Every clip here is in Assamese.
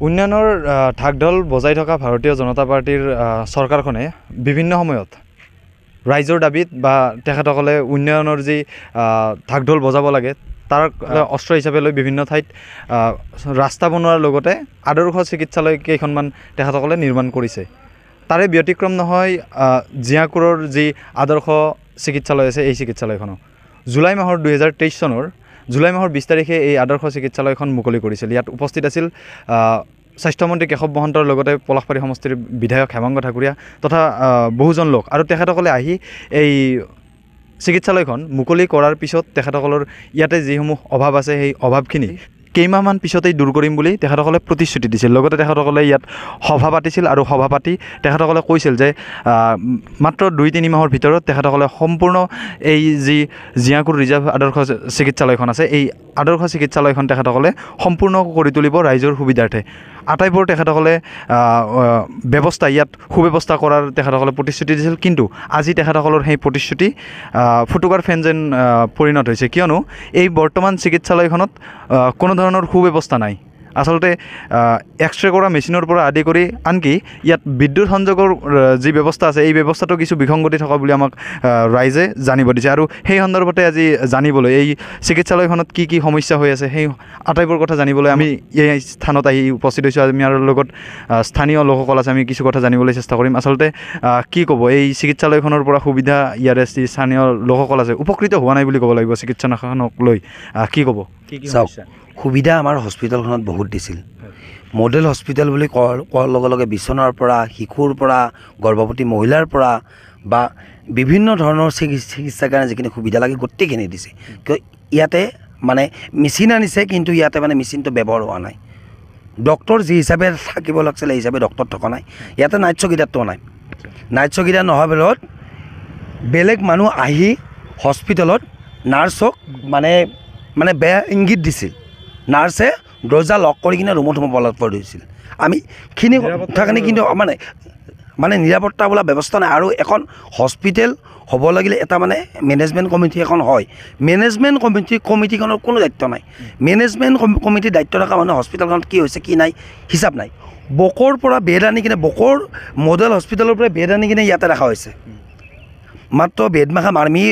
উন্নয়নৰ ঢাকঢোল বজাই থকা ভাৰতীয় জনতা পাৰ্টিৰ চৰকাৰখনে বিভিন্ন সময়ত ৰাইজৰ দাবীত বা তেখেতসকলে উন্নয়নৰ যি ঢাকঢোল বজাব লাগে তাৰ অস্ত্ৰ হিচাপে লৈ বিভিন্ন ঠাইত ৰাস্তা বনোৱাৰ লগতে আদৰ্শ চিকিৎসালয় কেইখনমান তেখেতসকলে নিৰ্মাণ কৰিছে। তাৰে ব্যতিক্ৰম নহয় জিয়াকুৰৰ যি আদৰ্শ চিকিৎসালয় আছে এই চিকিৎসালয়খনো জুলাই মাহৰ 2023 চনৰ জুলাই মাহৰ 20 তাৰিখে এই আদৰ্শ চিকিৎসালয়খন মুকলি কৰিছিল। ইয়াত উপস্থিত আছিল স্বাস্থ্যমন্ত্ৰী কেশৱ মহন্তৰ লগতে পলাশবাৰী সমষ্টিৰ বিধায়ক হেমাংগ ঠাকুৰীয়া তথা বহুজন লোক আৰু তেখেতসকলে আহি এই চিকিৎসালয়খন মুকলি কৰাৰ পিছত তেখেতসকলৰ ইয়াতে যিসমূহ অভাৱ আছে সেই অভাৱখিনি কেইমাহমান পিছতেই দূৰ কৰিম বুলি তেখেতসকলে প্ৰতিশ্ৰুতি দিছিল। লগতে তেখেতসকলে ইয়াত সভা পাতিছিল আৰু সভা পাতি তেখেতসকলে কৈছিল যে মাত্ৰ 2-3 মাহৰ ভিতৰত তেখেতসকলে সম্পূৰ্ণ এই যি জিয়াকুৰ ৰিজাৰ্ভ আদৰ্শ চিকিৎসালয়খন আছে এই আদৰ্শ চিকিৎসালয়খন তেখেতসকলে সম্পূৰ্ণ কৰি তুলিব ৰাইজৰ সুবিধাৰ্থে। আটাইবোৰ তেখেতসকলে ব্যৱস্থা ইয়াত সুব্যৱস্থা কৰাৰ তেখেতসকলে প্ৰতিশ্ৰুতি দিছিল, কিন্তু আজি তেখেতসকলৰ সেই প্ৰতিশ্ৰুতি ফুটুকাৰ ফেন যেন পৰিণত হৈছে, কিয়নো এই বৰ্তমান চিকিৎসালয়খনত কোনো ধৰণৰ সুব্যৱস্থা নাই। আচলতে এক্সৰে কৰা মেচিনৰ পৰা আদি কৰি আনকি ইয়াত বিদ্যুৎ সংযোগৰ যি ব্যৱস্থা আছে এই ব্যৱস্থাটো কিছু বিসংগতি থকা বুলি আমাক ৰাইজে জানিব দিছে। আৰু সেই সন্দৰ্ভতে আজি জানিবলৈ এই চিকিৎসালয়খনত কি কি সমস্যা হৈ আছে সেই আটাইবোৰ কথা জানিবলৈ আমি এই স্থানত আহি উপস্থিত হৈছোঁ। আমি আৰু লগত স্থানীয় লোকসকল আছে, আমি কিছু কথা জানিবলৈ চেষ্টা কৰিম। আচলতে কি ক'ব, এই চিকিৎসালয়খনৰ পৰা সুবিধা ইয়াৰে স্থানীয় লোকসকল আছে উপকৃত হোৱা নাই বুলি ক'ব লাগিব চিকিৎসালয়খনক লৈ, কি ক'ব? কি কি সমস্যা? সুবিধা আমাৰ হস্পিটেলখনত বহুত দিছিল। মডেল হস্পিটেল বুলি কোৱাৰ লগে লগে বিচনাৰ পৰা শিশুৰ পৰা গৰ্ভৱতী মহিলাৰ পৰা বা বিভিন্ন ধৰণৰ চিকিৎসাৰ কাৰণে যিখিনি সুবিধা লাগে গোটেইখিনি দিছে। কিয় ইয়াতে মানে মেচিন আনিছে, কিন্তু ইয়াতে মানে মেচিনটো ব্যৱহাৰ হোৱা নাই। ডক্টৰ যি হিচাপে থাকিব লাগিছিলে সেই হিচাপে ডক্টৰ থকা নাই। ইয়াতে নাইট চকীদাৰটো নাই। নাইট চকীদাৰ নোহোৱাৰ ফলত বেলেগ মানুহ আহি হস্পিটেলত নাৰ্ছক মানে বেয়া ইংগিত দিছিল। নাৰ্ছে দৰ্জা লক কৰি কিনে ৰুমত সোমাব ধৰিছিল। আমি খিনি কথাখিনি কিন্তু মানে নিৰাপত্তা বোলা ব্যৱস্থা নাই। আৰু এখন হস্পিটেল হ'ব লাগিলে এটা মানে মেনেজমেণ্ট কমিটি এখন হয়। মেনেজমেণ্ট কমিটিখনৰ কোনো দায়িত্ব নাই। মেনেজমেণ্ট কমিটিৰ দায়িত্ব থকা মানে হস্পিটেলখনত কি হৈছে কি নাই হিচাপ নাই। বকৰ পৰা বেড আনি কিনে বকৰ মডেল হস্পিটেলৰ পৰা বেড আনি কিনে ইয়াতে ৰখা হৈছে। মাত্ৰ বেড মাখা মাৰ্মি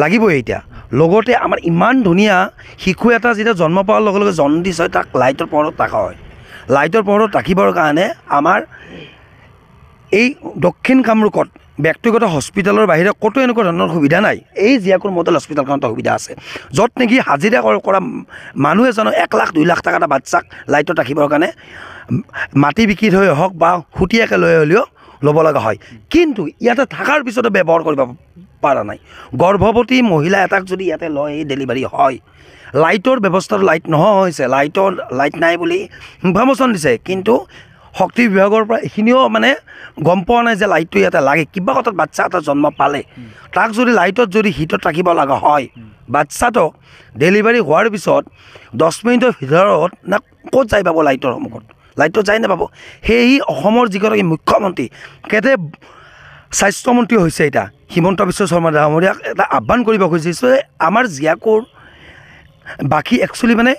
লাগিবই এতিয়া। লগতে আমাৰ ইমান ধুনীয়া শিশু এটা যেতিয়া জন্ম পোৱাৰ লগে লগে জণ্ডিছ হয়, তাক লাইটৰ পোহৰত ৰখা হয়। লাইটৰ পোহৰত ৰাখিবৰ কাৰণে আমাৰ এই দক্ষিণ কামৰূপত ব্যক্তিগত হস্পিটেলৰ বাহিৰে ক'তো এনেকুৱা ধৰণৰ সুবিধা নাই। এই জিয়াকুৰ মডেল হস্পিটেলখনত সুবিধা আছে, য'ত নেকি হাজিৰা কৰা মানুহ এজনক 1 লাখ 2 লাখ টকা এটা বাচ্চাক লাইটত ৰাখিবৰ কাৰণে মাটি বিক্ৰী হৈ হওক বা সুতীয়াকৈ লৈ হ'লেও ল'ব লগা হয়। কিন্তু ইয়াতে থকাৰ পিছতো ব্যৱহাৰ কৰিব পৰা নাই। গৰ্ভৱতী মহিলা এটাক যদি ইয়াতে লয় ডেলিভাৰী হয়, লাইটৰ ব্যৱস্থাটো লাইট নোহোৱা হৈছে। লাইট নাই বুলি ইনফৰমেশ্যন দিছে, কিন্তু শক্তি বিভাগৰ পৰা এইখিনিও মানে গম পোৱা নাই যে লাইটটো ইয়াতে লাগে। কিবা কথাত বাচ্চা এটা জন্ম পালে তাক যদি লাইটত যদি হিটত ৰাখিব লগা হয়, বাচ্চাটো ডেলিভাৰী হোৱাৰ পিছত 10 মিনিটৰ ভিতৰত না ক'ত যাই পাব লাইটৰ সন্মুখত? লাইটত যাই নাপাব। সেই অসমৰ যিগৰাকী মুখ্যমন্ত্ৰী কেতে স্বাস্থ্যমন্ত্ৰী হৈছে এতিয়া হিমন্ত বিশ্ব শৰ্মা ডাঙৰীয়াক এটা আহ্বান কৰিব খুজিছোঁ যে আমাৰ জিয়াকুৰ বাকী একচুৱেলি মানে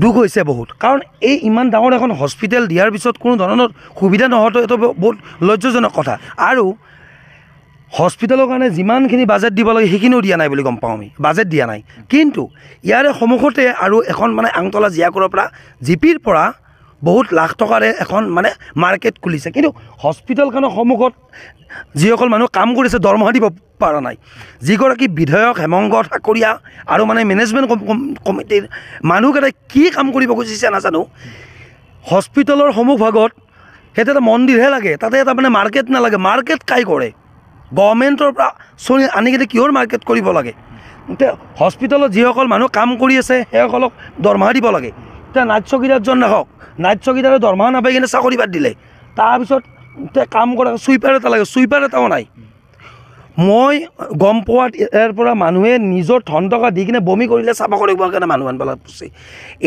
দুখ হৈছে বহুত। কাৰণ এই ইমান ডাঙৰ এখন হস্পিটেল দিয়াৰ পিছত কোনো ধৰণৰ সুবিধা নোহোৱাটো এইটো বহুত লজ্জাজনক কথা। আৰু হস্পিটেলৰ কাৰণে যিমানখিনি বাজেট দিব লাগে সেইখিনিও দিয়া নাই বুলি গম পাওঁ আমি, বাজেট দিয়া নাই। কিন্তু ইয়াৰে সন্মুখতে আৰু এখন মানে আংতলা জিয়াকুৰৰ পৰা জিপিৰ পৰা বহুত লাখ টকাৰে এখন মানে মাৰ্কেট খুলিছে, কিন্তু হস্পিটেলখনৰ সন্মুখত যিসকল মানুহ কাম কৰিছে দৰমহা দিব পৰা নাই। যিগৰাকী বিধায়ক হেমাংগ ঠাকুৰীয়া আৰু মানে মেনেজমেণ্ট কমিটিৰ মানুহকেইটাই কি কাম কৰিব খুজিছে নাজানো। হস্পিটেলৰ সন্মুখভাগত সেইটো এটা মন্দিৰহে লাগে, তাতে এটা মানে মাৰ্কেট নালাগে। মাৰ্কেট কাই কৰে? গভৰ্ণমেণ্টৰ পৰা চলি আনি কিনে কিহৰ মাৰ্কেট কৰিব লাগে? এতিয়া হস্পিটেলত যিসকল মানুহ কাম কৰি আছে সেইসকলক দৰমহা দিব লাগে। এতিয়া নাইট চকীদাৰজন নাহক, নাইট চকীদাৰে দৰমহা নাপাই কিনে চাকৰি বাদ দিলে। তাৰপিছত এতিয়া কাম কৰা চুইপাৰ এটা লাগে, চুইপাৰ এটাও নাই। মই গম পোৱাত ইয়াৰ পৰা মানুহে নিজৰ ধন টকা দি কিনে বমি কৰিলে চাফা কৰিবৰ কাৰণে মানুহ আনিব লাগিছে।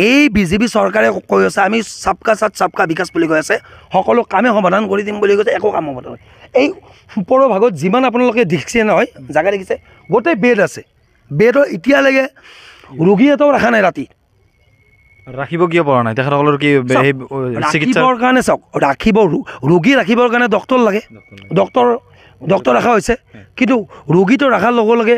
এই বিজেপি চৰকাৰে কৈ আছে আমি চাবকা সাথ চাবকা বিকাশ বুলি কৈ আছে, সকলো কামে সমাধান কৰি দিম বুলি কৈছে, একো কাম সমাধান। এই ওপৰৰ ভাগত যিমান আপোনালোকে দেখিছে নহয় জেগা দেখিছে, গোটেই বেড আছে। বেডৰ এতিয়ালৈকে ৰোগী এটাও ৰখা নাই ৰাতি। ৰাখিব কিয় পৰা নাই তেখেতসকলৰ কি সেই চিকিৎসা ৰাখিবৰ কাৰণে চাওক ৰোগী ৰাখিবৰ কাৰণে ডক্তৰ লাগে ডক্তৰ ৰখা হৈছে কিন্তু ৰোগীটো ৰখাৰ লগে লগে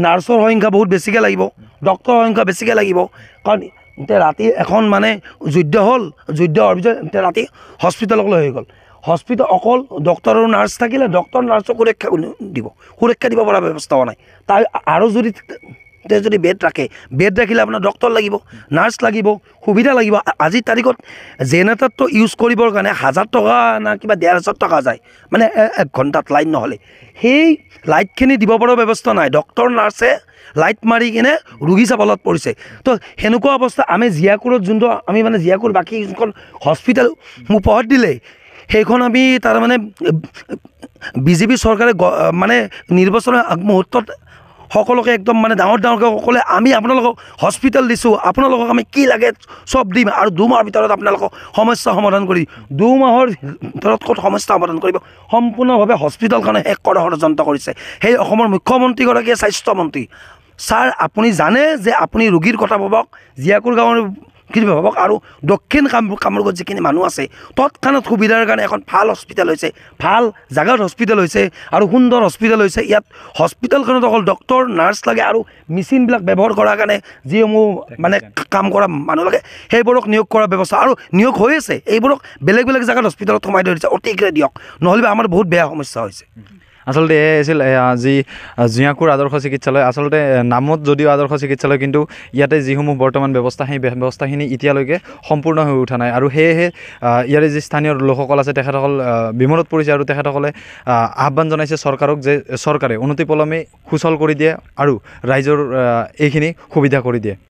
নাৰ্ছৰ সংখ্যা বহুত বেছিকৈ লাগিব ডক্তৰৰ সংখ্যা বেছিকৈ লাগিব কাৰণ এতিয়া ৰাতি এখন মানে যুদ্ধ হ'ল যুদ্ধ হোৱাৰ পিছত এতিয়া ৰাতি হস্পিটেললৈ হৈ গ'ল হস্পিটেল অকল ডক্তৰ আৰু নাৰ্ছ থাকিলে ডক্তৰ নাৰ্ছক সুৰক্ষা দিব পৰা ব্যৱস্থাও নাই তাৰ আৰু যদি বেড ৰাখিলে আপোনাৰ ডক্তৰ লাগিব নাৰ্ছ লাগিব সুবিধা লাগিব আজিৰ তাৰিখত জেনেৰেটৰটো ইউজ কৰিবৰ কাৰণে 1000 টকা না কিবা 1500 টকা যায় মানে 1 ঘণ্টাত লাইট নহ'লে সেই লাইটখিনি দিব পৰা ব্যৱস্থা নাই ডক্তৰ নাৰ্ছে লাইট মাৰি কিনে ৰোগী চাবলত পৰিছে তো সেনেকুৱা অৱস্থা আমি জিয়াকুৰত যোনটো আমি মানে জিয়াকুৰ বাকী যোনখন হস্পিটেল মোক পহৰ দিলে সেইখন আমি তাৰমানে বিজেপি চৰকাৰে মানে নিৰ্বাচনৰ আগমুহূৰ্তত সকলোকে একদম মানে ডাঙৰকৈ ক'লে আমি আপোনালোকক হস্পিটেল দিছোঁ আপোনালোকক আমি কি লাগে চব দিম আৰু 2 মাহৰ ভিতৰত আপোনালোকক সমস্যা সমাধান কৰি 2 মাহৰ ভিতৰত ক'ত সমস্যা সমাধান কৰিব সম্পূৰ্ণভাৱে হস্পিটেলখনে শেষ কৰাৰ ষড়যন্ত্ৰ কৰিছে সেই অসমৰ মুখ্যমন্ত্ৰীগৰাকীয়ে স্বাস্থ্যমন্ত্ৰী ছাৰ আপুনি জানে যে আপুনি ৰোগীৰ কথা ভাবক জিয়াকুৰ গাঁৱৰ ভাবক আৰু দক্ষিণ কামৰূপত যিখিনি মানুহ আছে তৎক্ষণাত সুবিধাৰ কাৰণে এখন ভাল হস্পিটেল হৈছে ভাল জাগাত হস্পিটেল হৈছে আৰু সুন্দৰ হস্পিটেল হৈছে ইয়াত হস্পিটেলখনত অকল ডক্তৰ নাৰ্ছ লাগে আৰু মেচিনবিলাক ব্যৱহাৰ কৰাৰ কাৰণে যিসমূহ মানে কাম কৰা মানুহ লাগে সেইবোৰক নিয়োগ কৰাৰ ব্যৱস্থা আৰু নিয়োগ হৈ আছে এইবোৰক বেলেগ জাগাত হস্পিটেলত সোমাই ধৰিছে অতিশীঘ্ৰে দিয়ক নহ'লে আমাৰ বহুত বেয়া সমস্যা হৈছে আচলতে এই আছিল যি জিয়াকুৰ আদৰ্শ চিকিৎসালয় আচলতে নামত যদিও আদৰ্শ চিকিৎসালয় কিন্তু ইয়াতে যিসমূহ বৰ্তমান ব্যৱস্থা সেই ব্যৱস্থাখিনি এতিয়ালৈকে সম্পূৰ্ণ হৈ উঠা নাই আৰু সেয়েহে ইয়াৰে যি স্থানীয় লোকসকল আছে তেখেতসকল বিমলত পৰিছে আৰু তেখেতসকলে আহ্বান জনাইছে চৰকাৰক যে চৰকাৰে অনতিপলমে সুচল কৰি দিয়ে আৰু ৰাইজৰ এইখিনি সুবিধা কৰি দিয়ে